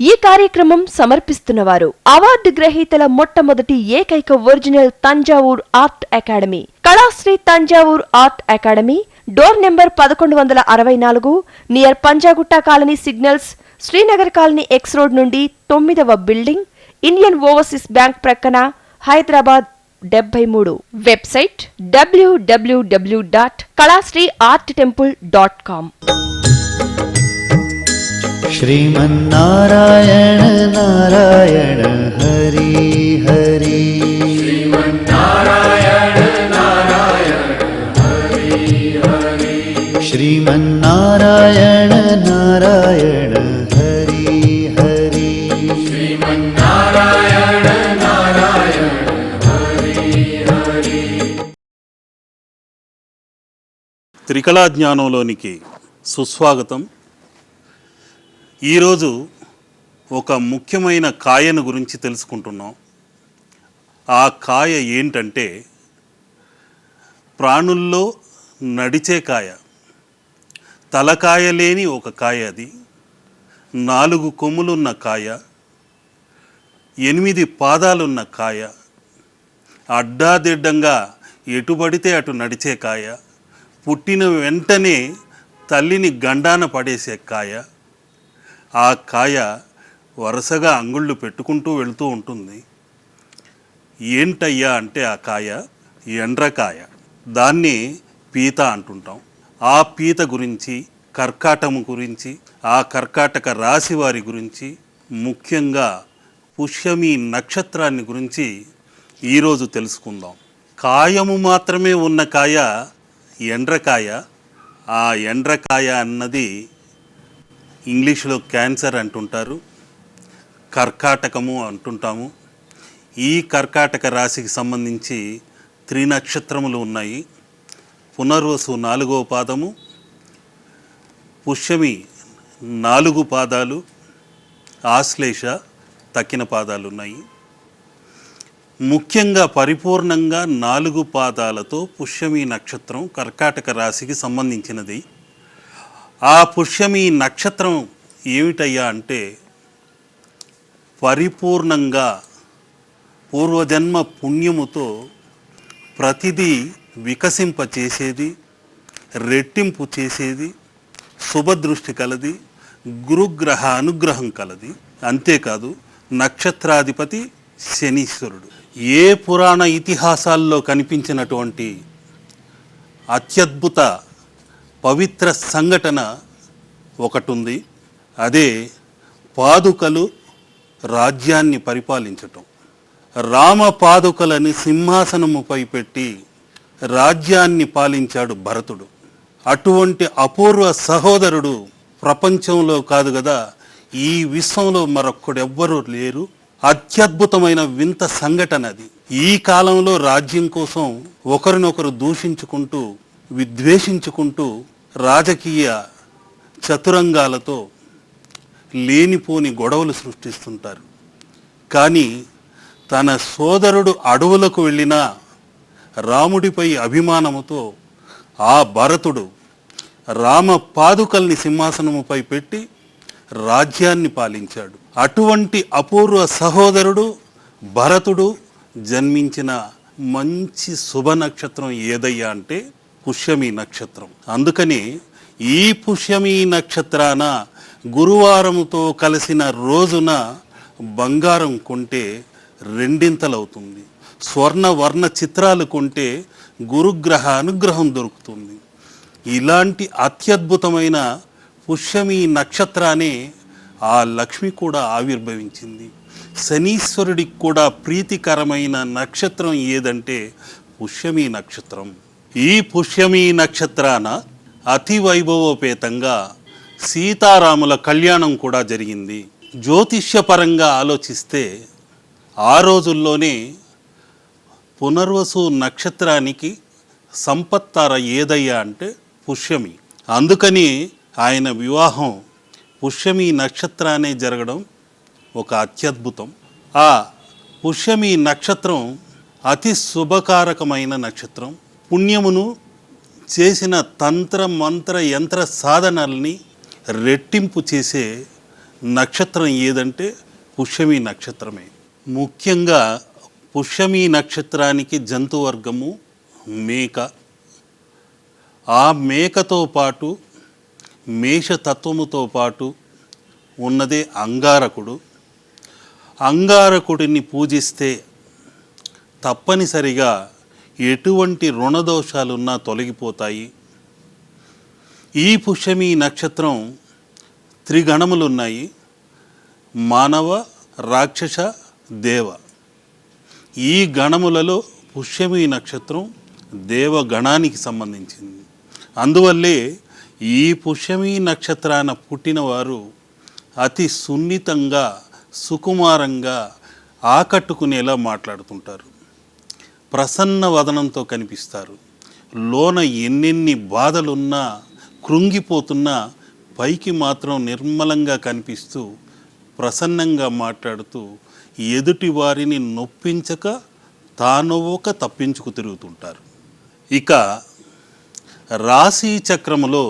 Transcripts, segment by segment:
ఈ కార్యక్రమం సమర్పిస్తున్నవారు అవార్డు గ్రహీతల మొట్టమొదటి ఏకైక original Thanjavur art academy, Kalasri Thanjavur art academy, door number 1164, near Panjagutta colony signals, Srinagar colony X road నుండి 9వ బిల్డింగ్, ఇండియన్ ఓవర్సీస్ బ్యాంక్ ప్రక్కన, హైదరాబాద్ 73. Website www.kalasriarttemple.com. श्रीमन्नारायण नारायण हरि हरि, श्रीमन्नारायण नारायण हरि हरि, श्रीमन्नारायण नारायण हरि हरि, श्रीमन्नारायण नारायण हरि हरि. త్రికళా జ్ఞానంలోనికి సుస్వాగతం. ఈరోజు ఒక ముఖ్యమైన కాయను గురించి తెలుసుకుంటున్నాం. ఆ కాయ ఏంటంటే ప్రాణుల్లో నడిచే కాయ, తలకాయ లేని ఒక కాయ. అది 4 కొమ్ములున్న కాయ, 8 పాదాలున్న కాయ, అడ్డాదిడ్డంగా ఎటుబడితే అటు నడిచే కాయ, పుట్టిన వెంటనే తల్లిని గండాన పడేసే కాయ. ఆ కాయ వరుసగా అంగుళ్ళు పెట్టుకుంటూ వెళుతూ ఉంటుంది. ఏంటయ్యా అంటే ఆ కాయ ఎండ్రకాయ. దాన్ని పీత అంటుంటాం. ఆ పీత గురించి, కర్కాటము గురించి, ఆ కర్కాటక రాశి వారి గురించి, ముఖ్యంగా పుష్యమి నక్షత్రాన్ని గురించి ఈరోజు తెలుసుకుందాం. కాయము మాత్రమే ఉన్న కాయ ఎండ్రకాయ. ఆ ఎండ్రకాయ అన్నది ఇంగ్లీష్లో క్యాన్సర్ అంటుంటారు, కర్కాటకము అంటుంటాము. ఈ కర్కాటక రాశికి సంబంధించి 3 నక్షత్రములు ఉన్నాయి. పునర్వసు 4వ పాదము, పుష్యమి 4 పాదాలు, ఆశ్లేష తక్కిన పాదాలు ఉన్నాయి. ముఖ్యంగా పరిపూర్ణంగా 4 పాదాలతో పుష్యమి నక్షత్రం కర్కాటక రాశికి సంబంధించినది. ఆ పుష్యమి నక్షత్రం ఏమిటయ్యా అంటే పరిపూర్ణంగా పూర్వజన్మ పుణ్యముతో ప్రతిదీ వికసింపచేసేది, రెట్టింపు చేసేది, శుభదృష్టి కలది, గురుగ్రహ అనుగ్రహం కలది. అంతేకాదు నక్షత్రాధిపతి శనీశ్వరుడు. ఏ పురాణ ఇతిహాసాల్లో కనిపించినటువంటి అత్యద్భుత పవిత్ర సంఘటన ఒకటి ఉంది. అదే పాదుకలు రాజ్యాన్ని పరిపాలించటం. రామ పాదుకలని సింహాసనముపై పెట్టి రాజ్యాన్ని పాలించాడు భరతుడు. అటువంటి అపూర్వ సహోదరుడు ప్రపంచంలో కాదు కదా, ఈ విశ్వంలో మరొక్కడెవ్వరూ లేరు. అత్యద్భుతమైన వింత సంఘటన అది. ఈ కాలంలో రాజ్యం కోసం ఒకరినొకరు దూషించుకుంటూ, విద్వేషించుకుంటూ, రాజకీయ చతురంగాలతో లేనిపోని గొడవలు సృష్టిస్తుంటారు. కానీ తన సోదరుడు అడవులకు వెళ్ళినా రాముడిపై అభిమానముతో ఆ భరతుడు రామ పాదుకల్ని సింహాసనముపై పెట్టి రాజ్యాన్ని పాలించాడు. అటువంటి అపూర్వ సహోదరుడు భరతుడు జన్మించిన మంచి శుభ నక్షత్రం ఏదయ్యా అంటే పుష్యమి నక్షత్రం. అందుకని ఈ పుష్యమి నక్షత్రాన గురువారముతో కలిసిన రోజున బంగారం కొంటే 2 అవుతుంది. స్వర్ణ వర్ణ చిత్రాలు కొంటే గురుగ్రహ అనుగ్రహం దొరుకుతుంది. ఇలాంటి అత్యద్భుతమైన పుష్యమి నక్షత్రానే ఆ లక్ష్మి కూడా ఆవిర్భవించింది. శనీశ్వరుడికి కూడా ప్రీతికరమైన నక్షత్రం ఏదంటే పుష్యమి నక్షత్రం. ఈ పుష్యమి నక్షత్రాన అతి వైభవోపేతంగా సీతారాముల కళ్యాణం కూడా జరిగింది. జ్యోతిష్యపరంగా ఆలోచిస్తే ఆ రోజుల్లోనే పునర్వసు నక్షత్రానికి సంపత్తార ఏదయ్యా అంటే పుష్యమి. అందుకని ఆయన వివాహం పుష్యమి నక్షత్రానే జరగడం ఒక అత్యద్భుతం. ఆ పుష్యమి నక్షత్రం అతి శుభకారకమైన నక్షత్రం. పుణ్యమును చేసిన తంత్ర మంత్ర యంత్ర సాధనల్ని రెట్టింపు చేసే నక్షత్రం ఏదంటే పుష్యమి నక్షత్రమే. ముఖ్యంగా పుష్యమి నక్షత్రానికి జంతువర్గము మేక. ఆ మేకతో పాటు మేషతత్వముతో పాటు ఉన్నదే అంగారకుడు. అంగారకుడిని పూజిస్తే తప్పనిసరిగా ఎటువంటి రుణదోషాలున్నా తొలగిపోతాయి. ఈ పుష్యమి నక్షత్రం త్రిగణములున్నాయి: మానవ, రాక్షస, దేవ. ఈ గణములలో పుష్యమి నక్షత్రం దేవగణానికి సంబంధించింది. అందువల్లే ఈ పుష్యమి నక్షత్రాన పుట్టినవారు అతి సున్నితంగా, సుకుమారంగా, ఆకట్టుకునేలా మాట్లాడుతుంటారు. ప్రసన్న వదనంతో కనిపిస్తారు. లోన ఎన్నెన్ని బాధలున్నా, కృంగిపోతున్నా పైకి మాత్రం నిర్మలంగా కనిపిస్తూ, ప్రసన్నంగా మాట్లాడుతూ, ఎదుటి వారిని నొప్పించక తానొవ్వక తప్పించుకు తిరుగుతుంటారు. ఇక రాశి చక్రములో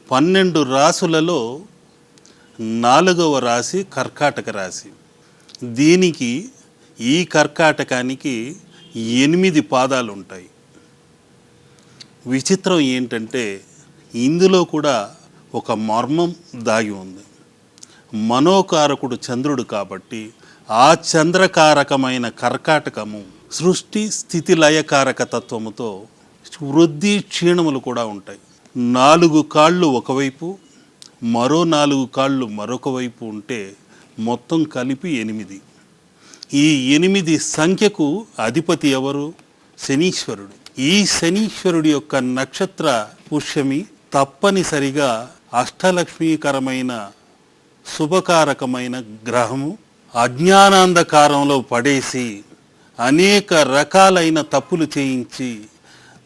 12 రాశులలో 4వ రాశి కర్కాటక రాశి. దీనికి, ఈ కర్కాటకానికి 8 పాదాలు ఉంటాయి. విచిత్రం ఏంటంటే ఇందులో కూడా ఒక మర్మం దాగి ఉంది. మనోకారకుడు చంద్రుడు కాబట్టి ఆ చంద్రకారకమైన కర్కాటకము సృష్టి స్థితి లయకారక తత్వముతో వృద్ధి క్షీణములు కూడా ఉంటాయి. 4 కాళ్ళు ఒకవైపు, మరో 4 కాళ్ళు మరొక వైపు ఉంటే మొత్తం కలిపి 8. ఈ 8 సంఖ్యకు అధిపతి ఎవరు? శనీశ్వరుడు. ఈ శనీశ్వరుడి యొక్క నక్షత్ర పుష్యమి తప్పనిసరిగా అష్టలక్ష్మీకరమైన శుభకారకమైన గ్రహము. అజ్ఞానాంధకారంలో పడేసి అనేక రకాలైన తప్పులు చేయించి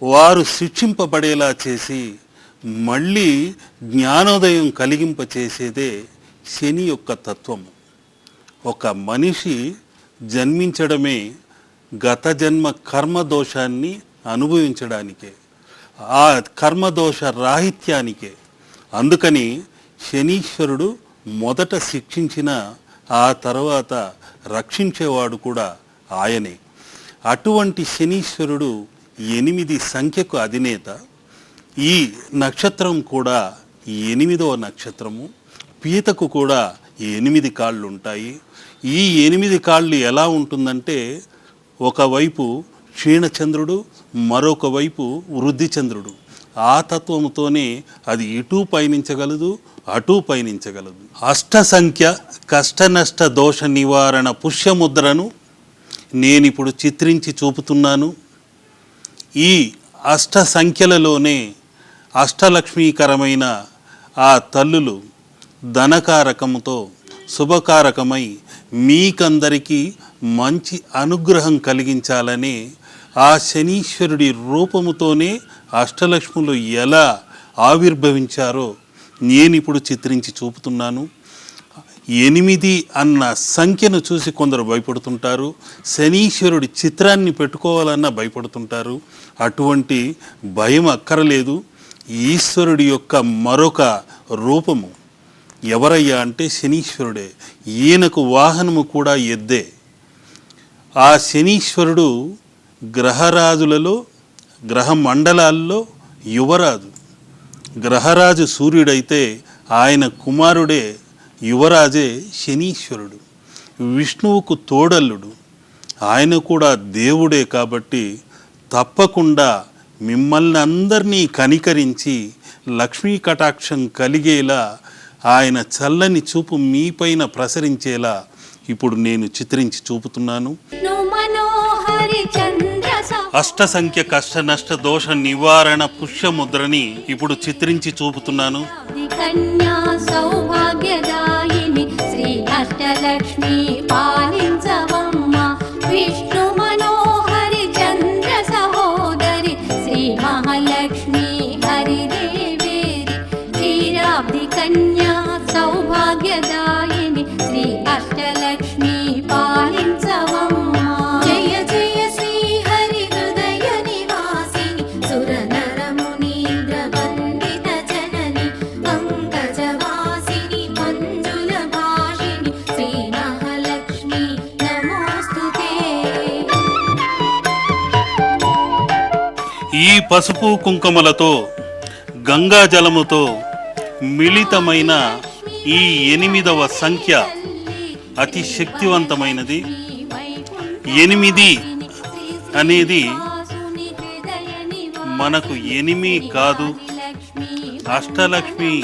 వారు శిక్షింపబడేలా చేసి మళ్ళీ జ్ఞానోదయం కలిగింపచేసేదే శని యొక్క తత్వము. ఒక మనిషి జన్మించడమే గత జన్మ కర్మదోషాన్ని అనుభవించడానికే, ఆ కర్మదోష రాహిత్యానికే. అందుకని శనీశ్వరుడు మొదట శిక్షించిన ఆ తర్వాత రక్షించేవాడు కూడా ఆయనే. అటువంటి శనీశ్వరుడు 8 సంఖ్యకు అధినేత. ఈ నక్షత్రం కూడా 8వ నక్షత్రము. పీతకు కూడా 8 కాళ్ళు ఉంటాయి. ఈ 8 కాళ్ళు ఎలా ఉంటుందంటే, ఒకవైపు క్షీణచంద్రుడు, మరొక వైపు వృద్ధిచంద్రుడు. ఆ తత్వముతోనే అది ఇటూ పయనించగలదు, అటూ పయనించగలదు. అష్ట సంఖ్య కష్టనష్ట దోష నివారణ పుష్యముద్రను నేనిప్పుడు చిత్రించి చూపుతున్నాను. ఈ అష్ట సంఖ్యలలోనే అష్టలక్ష్మీకరమైన ఆ తల్లులు ధనకారకముతో శుభకారకమై మీకందరికీ మంచి అనుగ్రహం కలిగించాలని ఆ శనీశ్వరుడి రూపముతోనే అష్టలక్ష్ములు ఎలా ఆవిర్భవించారో నేనిప్పుడు చిత్రించి చూపుతున్నాను. 8 అన్న సంఖ్యను చూసి కొందరు భయపడుతుంటారు. శనీశ్వరుడి చిత్రాన్ని పెట్టుకోవాలన్నా భయపడుతుంటారు. అటువంటి భయం అక్కరలేదు. ఈశ్వరుడి యొక్క మరొక రూపము ఎవరయ్యా అంటే శనీశ్వరుడే. ఈయనకు వాహనము కూడా ఎద్దే. ఆ శనీశ్వరుడు గ్రహరాజులలో, గ్రహ మండలాల్లో యువరాజు. గ్రహరాజు సూర్యుడైతే ఆయన కుమారుడే యువరాజే శనీశ్వరుడు. విష్ణువుకు తోడల్లుడు. ఆయన కూడా దేవుడే కాబట్టి తప్పకుండా మిమ్మల్ని అందరినీ కనికరించి లక్ష్మీ కటాక్షం కలిగేలా, ఆయన చల్లని చూపు మీపైన ప్రసరించేలా ఇప్పుడు నేను చిత్రించి చూపుతున్నాను. అష్ట సంఖ్య కష్ట నష్ట దోష నివారణ పుష్యముద్రని ఇప్పుడు చిత్రించి చూపుతున్నాను. శ్రీ అష్టలక్ష్మి పాలించవమ్మ, విష్ణు మనోహరి చంద్ర సహోదరి శ్రీ మహాలక్ష్మి హరిదేవేరి, క్షీరాబ్ది కన్యా ఈ పసుపు కుంకుమలతో గంగా జలముతో మిళితమైన ఈ 8వ సంఖ్య అతి శక్తివంతమైనది. 8 అనేది మనకు ఎనిమి కాదు, అష్టలక్ష్మి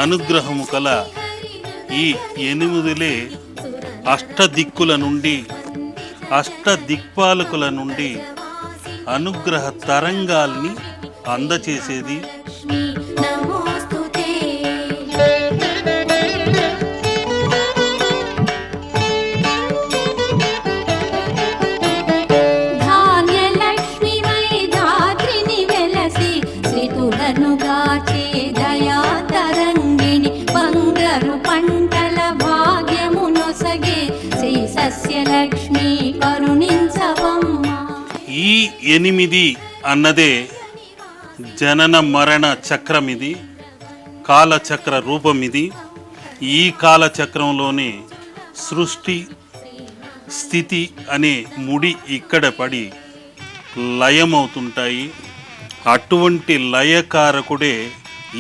అనుగ్రహము కల ఈ 8లే అష్టదిక్కుల నుండి, అష్టదిక్పాలకుల నుండి అనుగ్రహ తరంగాల్ని అందచేసేది. ఈ 8 అన్నదే జనన మరణ చక్రం, ఇది కాలచక్ర రూపం. ఇది ఈ కాలచక్రంలోనే సృష్టి స్థితి అనే ముడి ఇక్కడ పడి లయమవుతుంటాయి. అటువంటి లయకారకుడే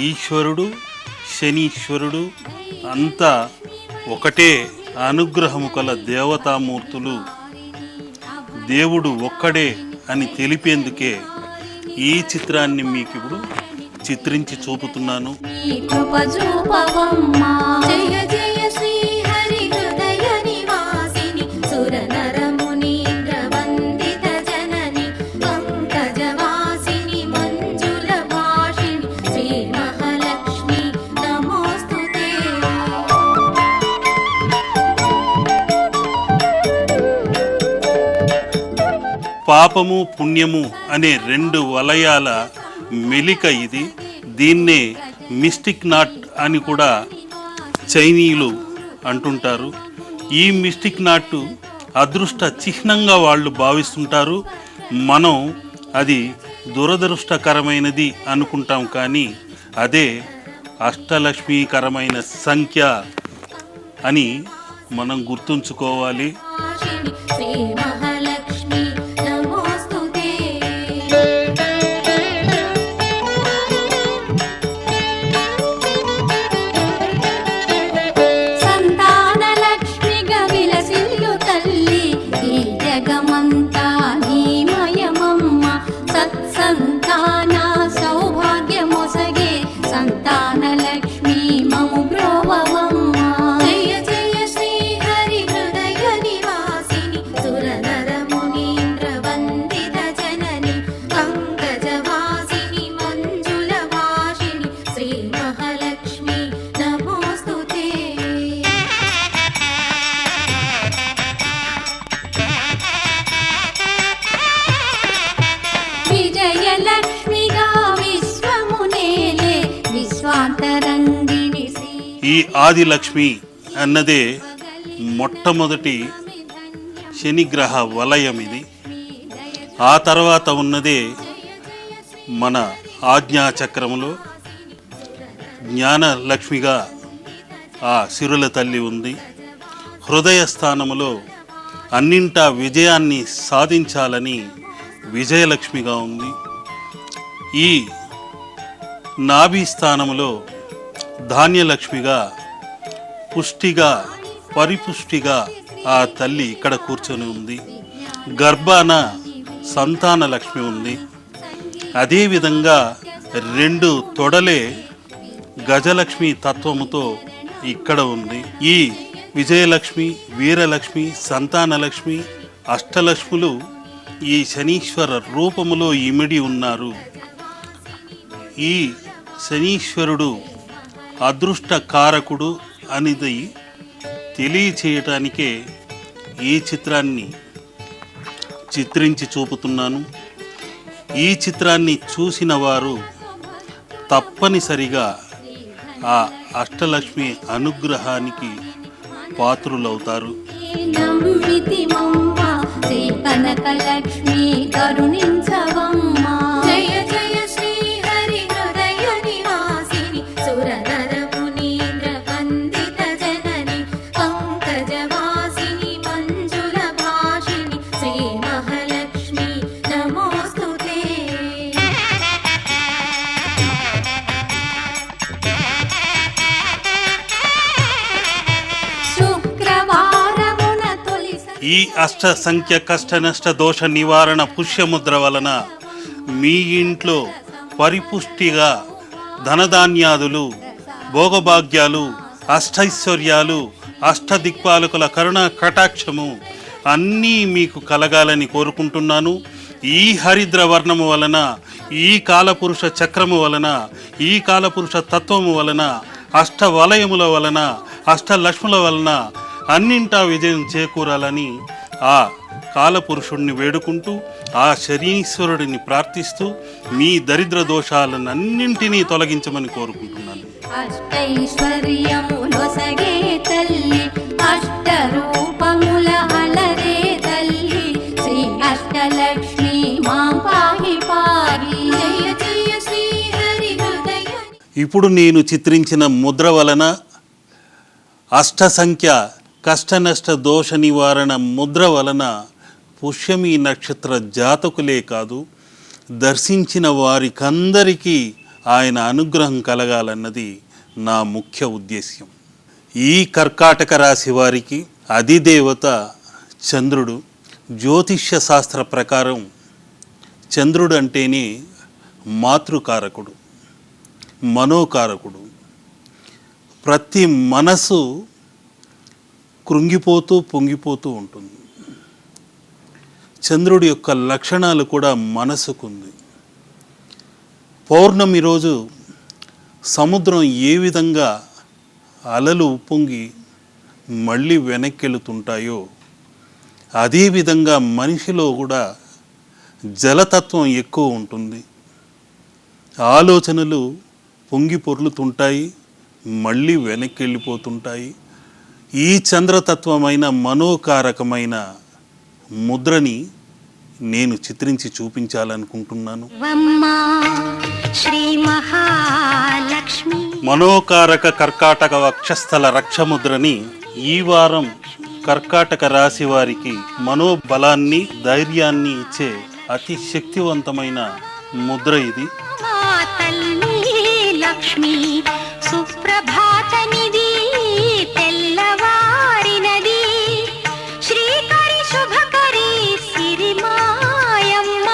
ఈశ్వరుడు, శనీశ్వరుడు అంతా ఒకటే అనుగ్రహము కల దేవతామూర్తులు. దేవుడు ఒక్కడే అని తెలిపేందుకే ఈ చిత్రాన్ని మీకు ఇప్పుడు చిత్రించి చూపుతున్నాను. పాపము పుణ్యము అనే 2 వలయాల మెలిక ఇది. దీన్నే మిస్టిక్ నాట్ అని కూడా చైనీయులు అంటుంటారు. ఈ మిస్టిక్ నాట్ అదృష్ట చిహ్నంగా వాళ్ళు భావిస్తుంటారు. మనం అది దురదృష్టకరమైనది అనుకుంటాం, కానీ అదే అష్టలక్ష్మీకరమైన సంఖ్య అని మనం గుర్తుంచుకోవాలి. ఈ ఆదిలక్ష్మి అన్నదే మొట్టమొదటి శనిగ్రహ వలయం ఇది. ఆ తర్వాత ఉన్నదే మన ఆజ్ఞాచక్రములో జ్ఞానలక్ష్మిగా ఆ సిరుల తల్లి ఉంది. హృదయ స్థానములో అన్నింటా విజయాన్ని సాధించాలని విజయలక్ష్మిగా ఉంది. ఈ నాభి స్థానములో ధాన్యలక్ష్మిగా, పుష్టిగా, పరిపుష్టిగా ఆ తల్లి ఇక్కడ కూర్చొని ఉంది. గర్భాన సంతాన లక్ష్మి ఉంది. అదేవిధంగా 2 తొడలే గజలక్ష్మి తత్వముతో ఇక్కడ ఉంది. ఈ విజయలక్ష్మి, వీరలక్ష్మి, సంతానలక్ష్మి, అష్టలక్ష్ములు ఈ శనీశ్వర రూపములో ఇమిడి ఉన్నారు. ఈ శనీశ్వరుడు అదృష్ట కారకుడు అనేది తెలియచేయటానికే ఈ చిత్రాన్ని చిత్రించి చూపుతున్నాను. ఈ చిత్రాన్ని చూసిన వారు తప్పనిసరిగా ఆ అష్టలక్ష్మి అనుగ్రహానికి పాత్రులవుతారు. కనకలక్ష్మి కరుణించవమ్మా. జయ జయ శ్రీ హరి హృదయ నివాసిని సురనర మునీంద్ర వందిత జనని పంకజవాసిని మంజుల భాషిణి శ్రీ మహాలక్ష్మి నమోస్తుతే. ఈ అష్ట సంఖ్య కష్ట నష్ట దోష నివారణ పుష్యముద్ర వలన మీ ఇంట్లో పరిపుష్టిగా ధనధాన్యాదులు, భోగభాగ్యాలు, అష్టైశ్వర్యాలు, అష్టదిక్పాలకుల కరుణా కటాక్షము అన్నీ మీకు కలగాలని కోరుకుంటున్నాను. ఈ హరిద్ర వర్ణము వలన, ఈ కాలపురుష చక్రము వలన, ఈ కాలపురుష తత్వము వలన, అష్టవలయముల వలన, అష్టలక్ష్ముల వలన అన్నింటా విజయం చేకూరాలని ఆ కాలపురుషుడిని వేడుకుంటూ, ఆ శనీశ్వరుడిని ప్రార్థిస్తూ మీ దరిద్ర దోషాలన్నింటినీ తొలగించమని కోరుకుంటున్నాను. అష్టైశ్వర్యములొసగే తల్లి, అష్టరూపముల అలరే తల్లి, శ్రీ అష్టలక్ష్మి మాం పాహి పాహి. జయ జయ శ్రీ హరి హృదయ. ఇప్పుడు నేను చిత్రించిన ముద్ర వలన, అష్ట సంఖ్య కష్టనష్ట దోష నివారణ ముద్ర వలన పుష్యమి నక్షత్ర జాతకులే కాదు, దర్శించిన వారికందరికీ ఆయన అనుగ్రహం కలగాలన్నది నా ముఖ్య ఉద్దేశ్యం. ఈ కర్కాటక రాశి వారికి అధిదేవత చంద్రుడు. జ్యోతిష్య శాస్త్ర ప్రకారం చంద్రుడు అంటేనే మాతృకారకుడు, మనోకారకుడు. ప్రతి మనసు కృంగిపోతూ పొంగిపోతూ ఉంటుంది. చంద్రుడి యొక్క లక్షణాలు కూడా మనసుకుంది. పౌర్ణమి రోజు సముద్రం ఏ విధంగా అలలు ఉప్పొంగి మళ్ళీ వెనక్కెళుతుంటాయో అదేవిధంగా మనిషిలో కూడా జలతత్వం ఎక్కువ ఉంటుంది. ఆలోచనలు పొంగి పొర్లుతుంటాయి, మళ్ళీ వెనక్కి వెళ్ళిపోతుంటాయి. ఈ చంద్రతత్వమైన మనోకారకమైన ముద్రని నేను చిత్రించి చూపించాలనుకుంటున్నాను. శ్రీ మహాలక్ష్మి మనోకారక కర్కాటక వక్షస్థల రక్షముద్రని ఈ వారం కర్కాటక రాశి వారికి మనోబలాన్ని, ధైర్యాన్ని ఇచ్చే అతి శక్తివంతమైన ముద్ర ఇది. లక్ష్మి సుప్రభాత నిధి, తెల్లవారినది, శ్రీకరి శుభకరి సిరిమాయమ్మ,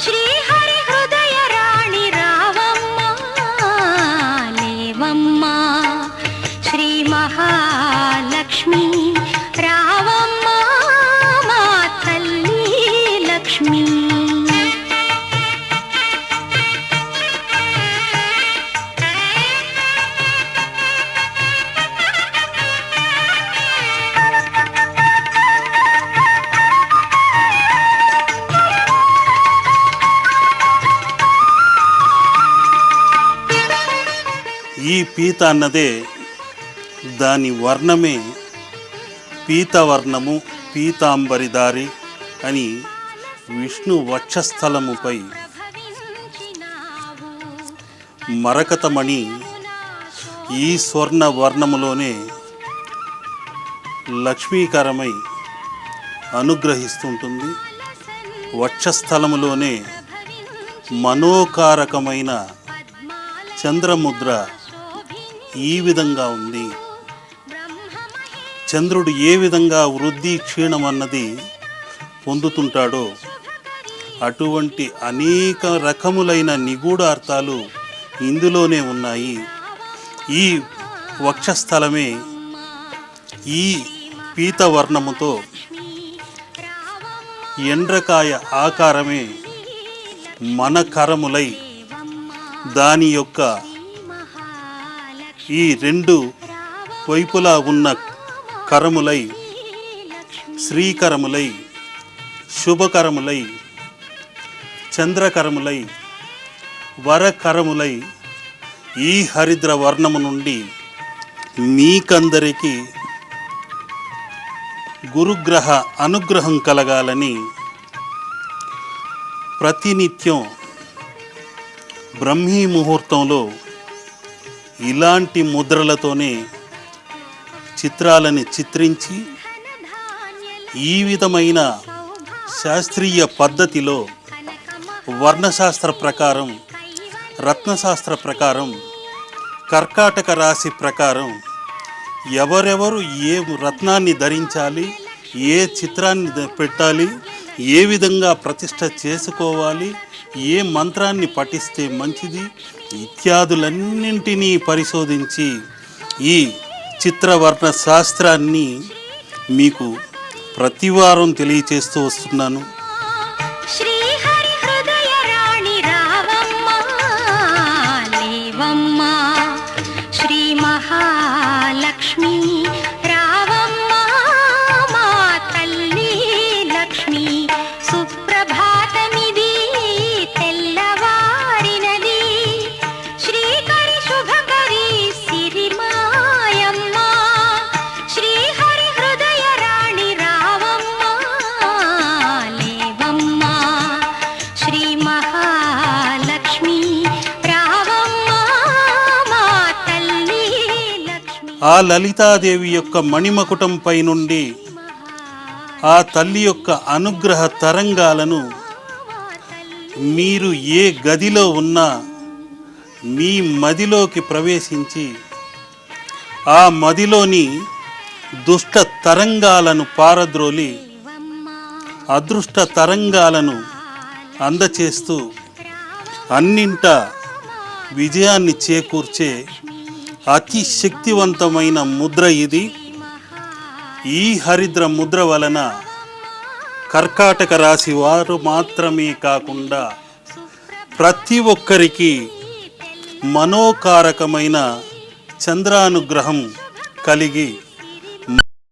శ్రీహరి హృదయ రాణి రావమ్మ, లేవమ్మ శ్రీ మహాలక్ష్మి రావమ్మ, మా తల్లి లక్ష్మి. ఈ పీత అన్నదే, దాని వర్ణమే పీతవర్ణము, పీతాంబరిదారి అని విష్ణు వక్షస్థలముపై మరకతమణి ఈ స్వర్ణ వర్ణములోనే లక్ష్మీకరమై అనుగ్రహిస్తుంటుంది. వక్షస్థలములోనే మనోకారకమైన చంద్రముద్ర ఈ విధంగా ఉంది. చంద్రుడు ఏ విధంగా వృద్ధి క్షీణం అన్నది పొందుతుంటాడో అటువంటి అనేక రకములైన నిగూఢ అర్థాలు ఇందులోనే ఉన్నాయి. ఈ వక్షస్థలమే ఈ పీతవర్ణముతో ఎండ్రకాయ ఆకారమే మన కరములై, దాని యొక్క ఈ రెండు వైపులా ఉన్న కరములై శ్రీకరములై, శుభకరములై, చంద్రకరములై, వరకరములై ఈ హరిద్ర వర్ణము నుండి మీకందరికీ గురుగ్రహ అనుగ్రహం కలగాలని ప్రతినిత్యం బ్రహ్మీ ముహూర్తంలో ఇలాంటి ముద్రలతోనే చిత్రాలని చిత్రించి ఈ విధమైన శాస్త్రీయ పద్ధతిలో వర్ణశాస్త్ర ప్రకారం, రత్నశాస్త్ర ప్రకారం, కర్కాటక రాశి ప్రకారం ఎవరెవరు ఏ రత్నాన్ని ధరించాలి, ఏ చిత్రాన్ని పెట్టాలి, ఏ విధంగా ప్రతిష్ట చేసుకోవాలి, ఏ మంత్రాన్ని పఠిస్తే మంచిది ఇత్యాదులన్నింటినీ పరిశోధించి ఈ చిత్రవర్ణ శాస్త్రాన్ని మీకు ప్రతివారం తెలియచేస్తూ వస్తున్నాను. శ్రీహరి హృదయ రాణి రావమ్మ లేవమ్మ, శ్రీ మహాలక్ష్మి రావమ్మ మా తల్లి లక్ష్మి. సుప్రభాతమిది తెల్లవారినది, శ్రీకరి శుభకరి సిరిమాయమ్మ, శ్రీహరి హృదయ రాణి రావమ్మ లేవమ్మ, శ్రీ మహాలక్ష్మి రావమ్మ మా తల్లి లక్ష్మి. ఆ లలితాదేవి యొక్క మణిమకుటంపై నుండి ఆ తల్లి యొక్క అనుగ్రహ తరంగాలను మీరు ఏ గదిలో ఉన్నా మీ మదిలోకి ప్రవేశించి ఆ మదిలోని దుష్ట తరంగాలను పారద్రోలి అదృష్ట తరంగాలను అందచేస్తూ అన్నింట విజయాన్ని చేకూర్చే అతి శక్తివంతమైన ముద్ర ఇది. ఈ హరిద్ర ముద్ర వలన కర్కాటక రాశి వారు మాత్రమే కాకుండా ప్రతి ఒక్కరికి మనోకారకమైన చంద్రానుగ్రహం కలిగి